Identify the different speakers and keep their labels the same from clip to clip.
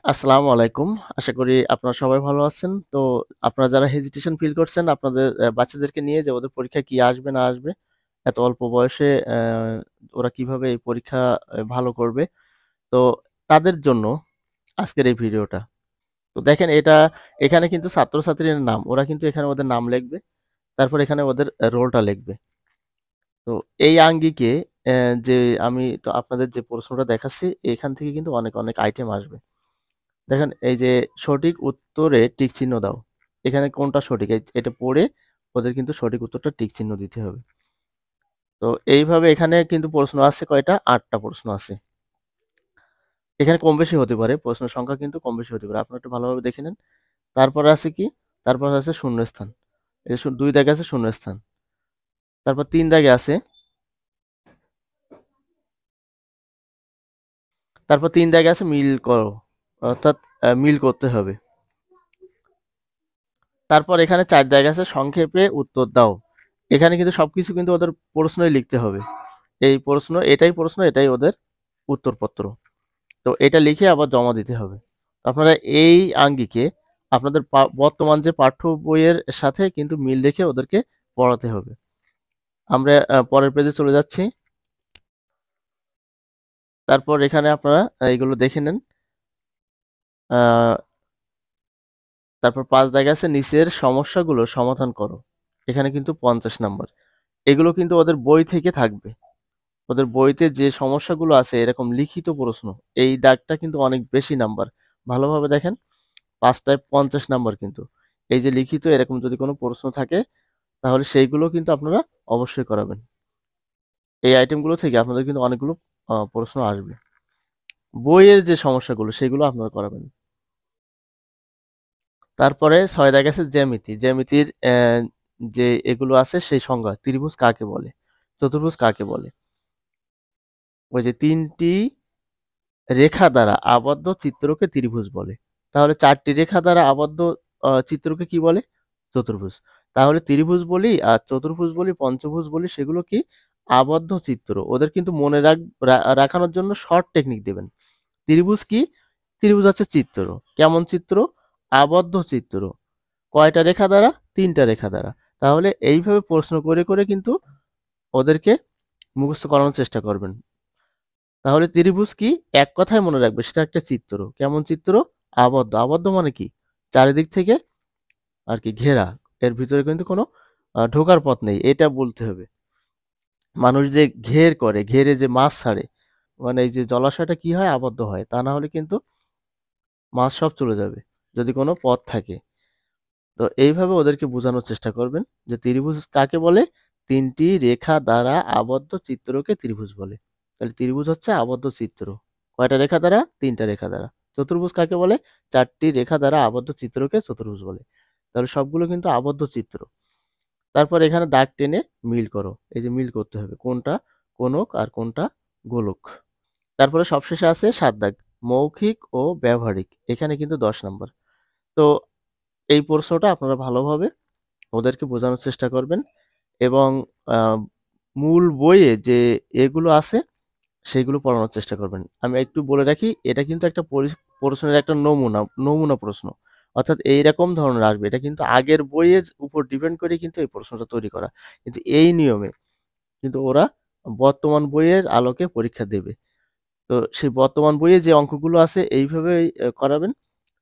Speaker 1: আসসালামু আলাইকুম। আশা করি আপনারা সবাই ভালো আছেন। তো আপনারা যারা হেজিটেশন ফিল করছেন আপনাদের বাচ্চাদেরকে নিয়ে যে ওদের পরীক্ষায় কি আসবে না আসবে, এত অল্প বয়সে ওরা কিভাবে এই পরীক্ষা ভালো করবে। তো তাদের জন্য আজকের এই ভিডিওটা। তো দেখেন এখানে কিন্তু ছাত্রছাত্রীর নাম। ওরা কিন্তু এখানে ওদের নাম লিখবে। তারপর এখানে ওদের রোলটা লিখবে। তো এই আঙ্গিকে অ্যা যে আমি তো আপনাদের যে প্রশ্নটা দেখাচ্ছি এখান থেকে কিন্তু অনেক আইটেম আসবে। দেখেন এই যে সঠিক উত্তরে টিক চিহ্ন দাও। এখানে কোনটা সঠিক? এটা পড়ে ওদের কিন্তু সঠিক উত্তরটা টিক চিহ্ন দিতে হবে। তো এইভাবে এখানে কিন্তু প্রশ্ন আছে কয়টা? ৮ টা প্রশ্ন আছে। এখানে কম বেশি হতে পারে। প্রশ্নের সংখ্যা কিন্তু কম বেশি হতে পারে। আপনারা একটু ভালোভাবে দেখে নেন। তারপরে আছে কি? তারপরে আছে শূন্যস্থান। এই যে ২ দাগে আছে শূন্যস্থান। তারপর ৩ দাগে আছে তারপর ৩ দাগে আছে মিল করো। অর্থাৎ মিল করতে হবে। তারপর এখানে ৪ দাগে আছে সংক্ষেপে উত্তর দাও। এখানে কিন্তু সবকিছু কিন্তু ওদের প্রশ্নই লিখতে হবে। এই প্রশ্ন, এটাই প্রশ্ন, এটাই ওদের উত্তরপত্র। তো এটা লিখে আবার জমা দিতে হবে। আপনারা এই আঙ্গিকে আপনাদের বর্তমান যে পাঠ্য বইয়ের সাথে কিন্তু মিল রেখে ওদেরকে পড়াতে হবে। আমরা পরের পেজে চলে যাচ্ছি। তারপর এখানে আপনারা এইগুলো দেখে নেন। আ তারপর ৫ দাগে আছে নিচের সমস্যাগুলো সমাধান করো। এখানে কিন্তু ৫০ নাম্বার। এগুলো কিন্তু ওদের বই থেকে থাকবে। ওদের বইতে যে সমস্যাগুলো আছে এরকম লিখিত প্রশ্ন, এই দাগটা কিন্তু অনেক বেশি নাম্বার। ভালোভাবে দেখেন ৫ টায় ৫০ নাম্বার কিন্তু। এই যে লিখিত এরকম যদি কোনো প্রশ্ন থাকে তাহলে সেইগুলো কিন্তু আপনারা অবশ্যই করাবেন। এই আইটেমগুলো থেকে আপনাদের কিন্তু অনেকগুলো প্রশ্ন আসবে। বইয়ের যে সমস্যাগুলো সেগুলো আপনারা করাবেন। তারপরে ৬ দাগে আছে জ্যামিতি। জ্যামিতির যে এগুলো আছে সেই সংজ্ঞা। ত্রিভুজ কাকে বলে? চতুর্ভুজ কাকে বলে? ওই যে ৩ টি রেখা দ্বারা আবদ্ধ চিত্রকে ত্রিভুজ বলে। তাহলে ৪ টি রেখা দ্বারা আবদ্ধ চিত্রকে কি বলে? চতুর্ভুজ। তাহলে ত্রিভুজ বলি আর চতুর্ভুজ বলি, পঞ্চভুজ বলি সেগুলো কি? আবদ্ধ চিত্র। ওদের কিন্তু মনে রাখানোর জন্য শর্ট টেকনিক দিবেন। ত্রিভুজ কি? ত্রিভুজ হচ্ছে চিত্র। কেমন চিত্র? আবদ্ধ চিত্র। কয়টা রেখা দ্বারা? ৩ টা রেখা দ্বারা। তাহলে এইভাবে প্রশ্ন করে কিন্তু ওদেরকে মুখস্থ করানোর চেষ্টা করবেন। তাহলে ত্রিভুজ কি? এক কথায় মনে রাখবে সেটা একটা চিত্র। কেমন চিত্র? আবদ্ধ। আবদ্ধ মানে কি? চারিদিক থেকে আর কি ঘেরা। এর ভিতরে কিন্তু কোনো ঢোকার পথ নেই। এটা বলতে হবে। মানুষ যে ঘের করে, ঘেরে যে মাছ ছাড়ে, মানে এই যে জলাশয়টা কি হয়? আবদ্ধ হয়। তা না হলে কিন্তু মাছ সব চলে যাবে। যদি কোনো পথ থাকে। তো এইভাবে ওদেরকে বোঝানোর চেষ্টা করবেন যে ত্রিভুজ কাকে বলে? ৩ টি রেখা দ্বারা আবদ্ধ চিত্রকে ত্রিভুজ বলে। তাহলে ত্রিভুজ হচ্ছে আবদ্ধ চিত্র। কয়টা রেখা দ্বারা? ৩ টা রেখা দ্বারা। চতুর্ভুজ কাকে বলে? ৪ টি রেখা দ্বারা আবদ্ধ চিত্রকে চতুর্ভুজ বলে। তাহলে সবগুলো কিন্তু আবদ্ধ চিত্র। তারপর এখানে দাগ টেনে মিল করো। এই যে মিল করতে হবে। কোনটা কোণক আর কোনটা গোলক। তারপরে সবশেষে আছে ৭ দাগ। মৌখিক ও ব্যবহারিক। এখানে কিন্তু ১০ নাম্বার। তো এই প্রশ্নটা আপনারা ভালোভাবে ওদেরকে বোঝানোর চেষ্টা করবেন এবং আ মূল বইয়ে যে এগুলো আছে সেগুলো পড়ানোর চেষ্টা করবেন। আমি একটু বলে রাখি, এটা কিন্তু একটা প্রশ্নের একটা নমুনা প্রশ্ন। অর্থাৎ এইরকম ধরনের আসবে। এটা কিন্তু আগের বইয়ের উপর ডিপেন্ড করে কিন্তু এই প্রশ্নটা তৈরি করা। কিন্তু এই নিয়মে কিন্তু ওরা বর্তমান বইয়ের আলোকে পরীক্ষা দেবে। তো সেই বর্তমান বইয়ে যে অঙ্কগুলো আছে এইভাবেই করাবেন।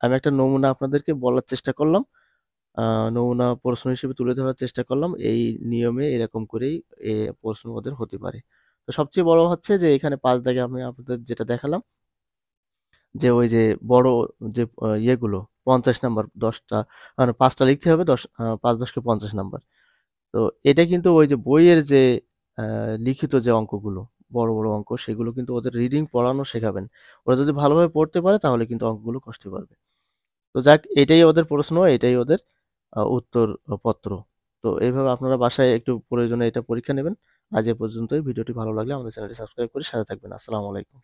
Speaker 1: আমি একটা নমুনা আপনাদেরকে বলার চেষ্টা করলাম। আ নমুনা প্রশ্ন হিসেবে তুলে ধরার চেষ্টা করলাম। এই নিয়মে এরকম করেই এ প্রশ্ন ওদের হতে পারে। তো সবচেয়ে বড় হচ্ছে যে এখানে ৫ দাগে আমি আপনাদের যেটা দেখালাম যে ওই যে বড় যে ইয়েগুলো ৫০ নাম্বার ১০ টা মানে ৫ টা লিখতে হবে ৫ ১০ কে ৫০ নাম্বার। তো এটা কিন্তু ওই যে বইয়ের যে আ লিখিত যে অঙ্কগুলো, বড় অঙ্ক সেগুলো কিন্তু ওদের রিডিং পড়ানো শেখাবেন। ওরা যদি ভালোভাবে পড়তে পারে তাহলে কিন্তু অঙ্কগুলো কষতে পারবে। তো যাক এটাই ওদের প্রশ্ন, এটাই ওদের উত্তর পত্র। তো এইভাবে আপনারা বাসায় একটু প্রয়োজনে এটা পরীক্ষা নেবেন। আজ এ পর্যন্তই। ভিডিওটি ভালো লাগলে আমাদের চ্যানেলটি সাবস্ক্রাইব করে সাথে থাকবেন। আসসালামু আলাইকুম।